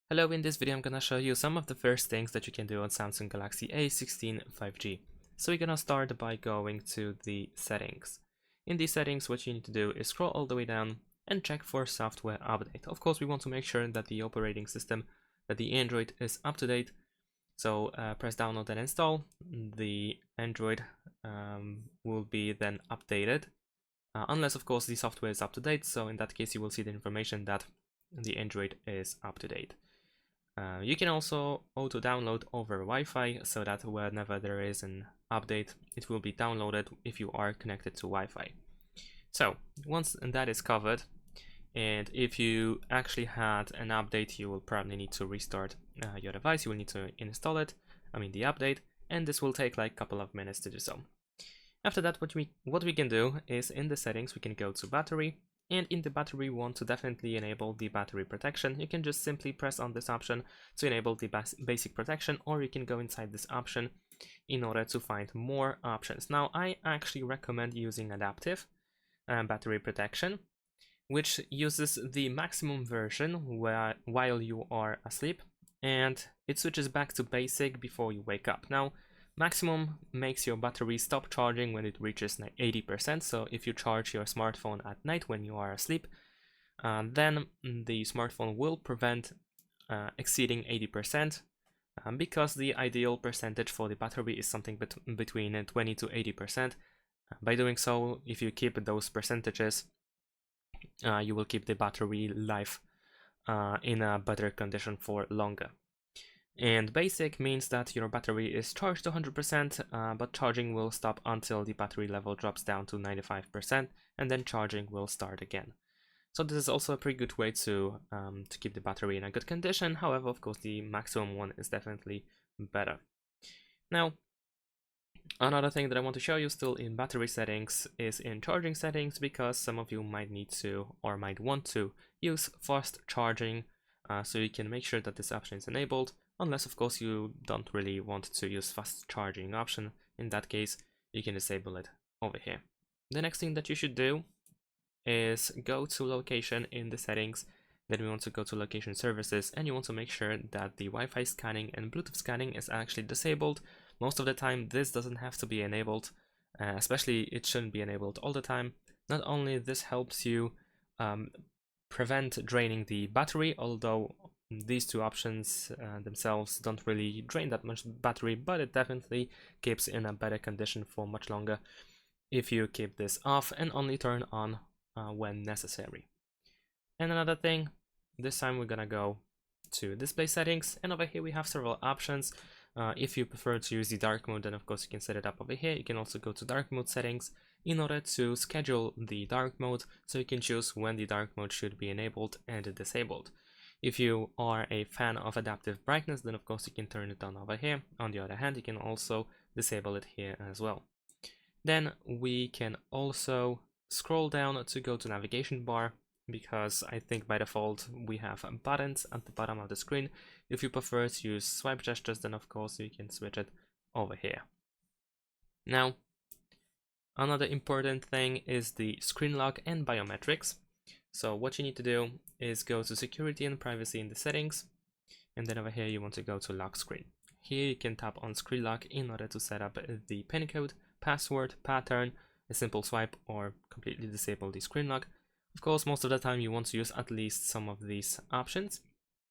Hello, in this video I'm gonna show you some of the first things that you can do on Samsung Galaxy A16 5G. So we're gonna start by going to the settings. In these settings, what you need to do is scroll all the way down and check for software update. Of course, we want to make sure that the operating system, that the Android is up to date. So press download and install. The Android will be then updated, unless of course the software is up to date. So in that case, you will see the information that the Android is up to date. You can also auto download over Wi-Fi so that whenever there is an update, it will be downloaded if you are connected to Wi-Fi. So once that is covered, and if you actually had an update, you will probably need to restart your device. You will need to install it, the update, and this will take like a couple of minutes to do so. After that, what we can do is in the settings, we can go to battery, and in the battery, we want to definitely enable the battery protection. You can just simply press on this option to enable the basic protection, or you can go inside this option in order to find more options. Now, I actually recommend using adaptive battery protection, which uses the maximum version while you are asleep, and it switches back to basic before you wake up. Now, maximum makes your battery stop charging when it reaches 80%, so if you charge your smartphone at night when you are asleep, then the smartphone will prevent exceeding 80%, because the ideal percentage for the battery is something between 20 to 80%. By doing so, if you keep those percentages, you will keep the battery life in a better condition for longer. And basic means that your battery is charged to 100%, but charging will stop until the battery level drops down to 95%, and then charging will start again. So this is also a pretty good way to keep the battery in a good condition. However, of course, the maximum one is definitely better. Now, another thing that I want to show you still in battery settings is in charging settings, because some of you might need to or might want to use fast charging, so you can make sure that this option is enabled, unless of course you don't really want to use fast charging option. In that case, you can disable it over here. The next thing that you should do is go to location in the settings. Then we want to go to location services, and you want to make sure that the Wi-Fi scanning and Bluetooth scanning is actually disabled. Most of the time this doesn't have to be enabled, especially it shouldn't be enabled all the time. Not only this helps you prevent draining the battery, although these two options themselves don't really drain that much battery, but it definitely keeps in a better condition for much longer if you keep this off and only turn on when necessary. And another thing, this time we're gonna go to display settings, and over here we have several options. If you prefer to use the dark mode, then of course you can set it up over here. You can also go to dark mode settings in order to schedule the dark mode, so you can choose when the dark mode should be enabled and disabled. If you are a fan of adaptive brightness, then of course you can turn it on over here. On the other hand, you can also disable it here as well. Then we can also scroll down to go to navigation bar, because I think by default we have buttons at the bottom of the screen. If you prefer to use swipe gestures, then of course you can switch it over here. Now, another important thing is the screen lock and biometrics. So what you need to do is go to security and privacy in the settings, and then over here you want to go to lock screen. Here you can tap on screen lock in order to set up the PIN code, password, pattern, a simple swipe, or completely disable the screen lock. Of course, most of the time you want to use at least some of these options.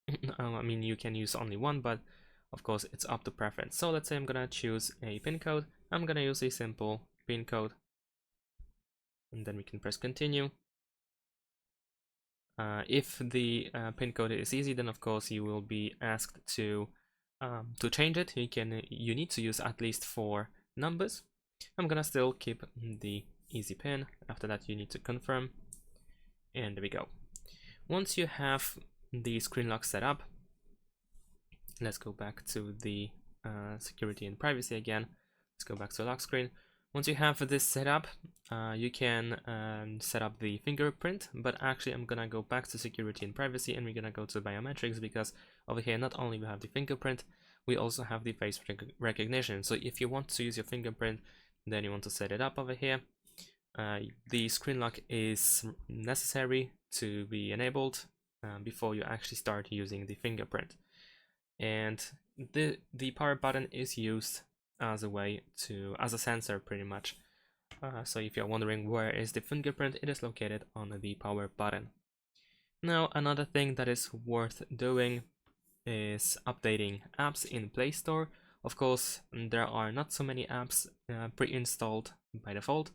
You can use only one, but of course it's up to preference. So let's say I'm gonna choose a PIN code. I'm gonna use a simple PIN code, and then we can press continue. If the PIN code is easy, then of course you will be asked to change it. You need to use at least 4 numbers. I'm gonna still keep the easy PIN. After that, you need to confirm, and there we go. Once you have the screen lock set up, let's go back to the security and privacy again. Let's go back to lock screen. Once you have this set up, you can set up the fingerprint, but actually I'm gonna go back to security and privacy, and we're gonna go to biometrics, because over here not only we have the fingerprint, we also have the face recognition. So if you want to use your fingerprint, then you want to set it up over here. The screen lock is necessary to be enabled, before you actually start using the fingerprint. And the power button is used as a way to, as a sensor pretty much. So if you're wondering where is the fingerprint, it is located on the power button. Now another thing that is worth doing is updating apps in Play Store. Of course, there are not so many apps pre-installed by default,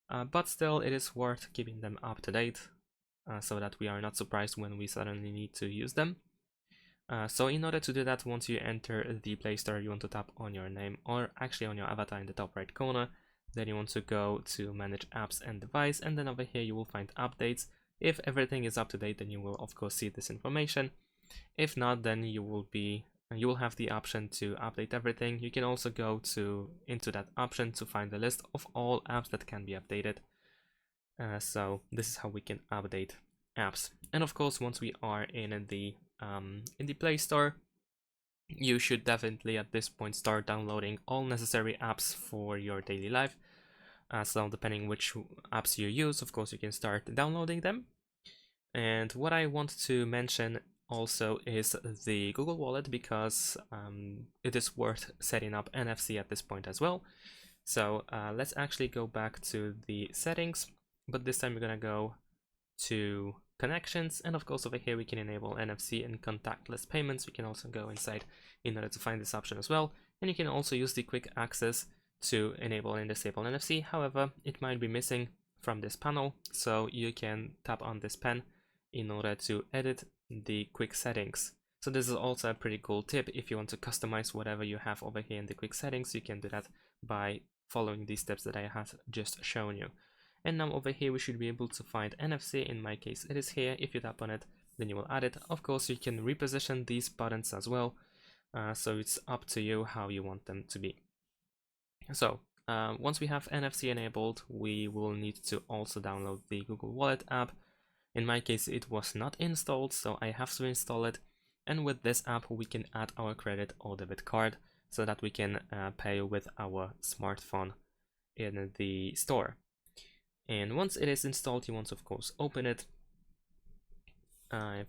but still it is worth keeping them up to date so that we are not surprised when we suddenly need to use them. So in order to do that, once you enter the Play Store, you want to tap on your name, or actually on your avatar in the top right corner. Then you want to go to Manage Apps and Device, and then over here you will find Updates. If everything is up to date, then you will of course see this information. If not, then you will have the option to update everything. You can also go into that option to find the list of all apps that can be updated. So this is how we can update apps. And of course, once we are in the Play Store, you should definitely at this point start downloading all necessary apps for your daily life. So depending which apps you use, of course, you can start downloading them. And what I want to mention also is the Google Wallet, because it is worth setting up NFC at this point as well. So let's actually go back to the settings, but this time we're gonna go to connections, and of course over here we can enable NFC and contactless payments. We can also go inside in order to find this option as well, and you can also use the quick access to enable and disable NFC. However, it might be missing from this panel, so you can tap on this pen in order to edit the quick settings. So this is also a pretty cool tip. If you want to customize whatever you have over here in the quick settings, you can do that by following these steps that I have just shown you. And now over here we should be able to find NFC. In my case it is here. If you tap on it, then you will add it. Of course you can reposition these buttons as well, so it's up to you how you want them to be. So once we have NFC enabled, we will need to also download the Google Wallet app. In my case it was not installed, so I have to install it. And with this app we can add our credit or debit card so that we can pay with our smartphone in the store. And once it is installed, you want to of course open it.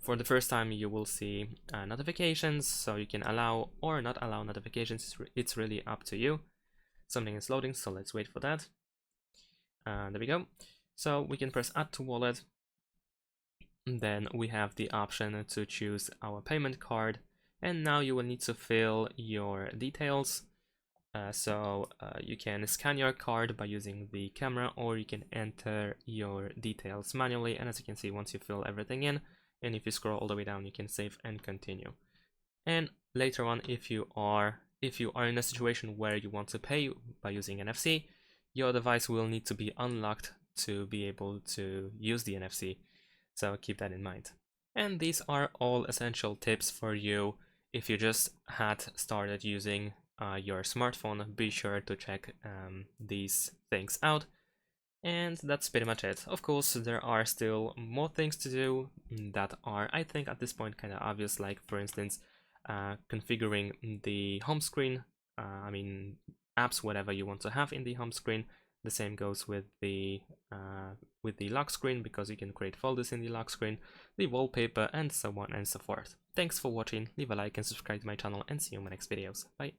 For the first time you will see notifications, so you can allow or not allow notifications. It's really up to you. Something is loading, so let's wait for that. There we go. So we can press add to wallet. Then we have the option to choose our payment card, and now you will need to fill your details. So you can scan your card by using the camera, or you can enter your details manually. And as you can see, once you fill everything in, and if you scroll all the way down, you can save and continue. And later on, if you are in a situation where you want to pay by using NFC, your device will need to be unlocked to be able to use the NFC. So keep that in mind. And these are all essential tips for you if you just had started using your smartphone. Be sure to check these things out. And that's pretty much it. Of course, there are still more things to do that are, I think, at this point kind of obvious, like for instance, configuring the home screen. I mean, apps, whatever you want to have in the home screen. The same goes with the lock screen, because you can create folders in the lock screen, the wallpaper, and so on and so forth. Thanks for watching, leave a like and subscribe to my channel, and see you in my next videos. Bye!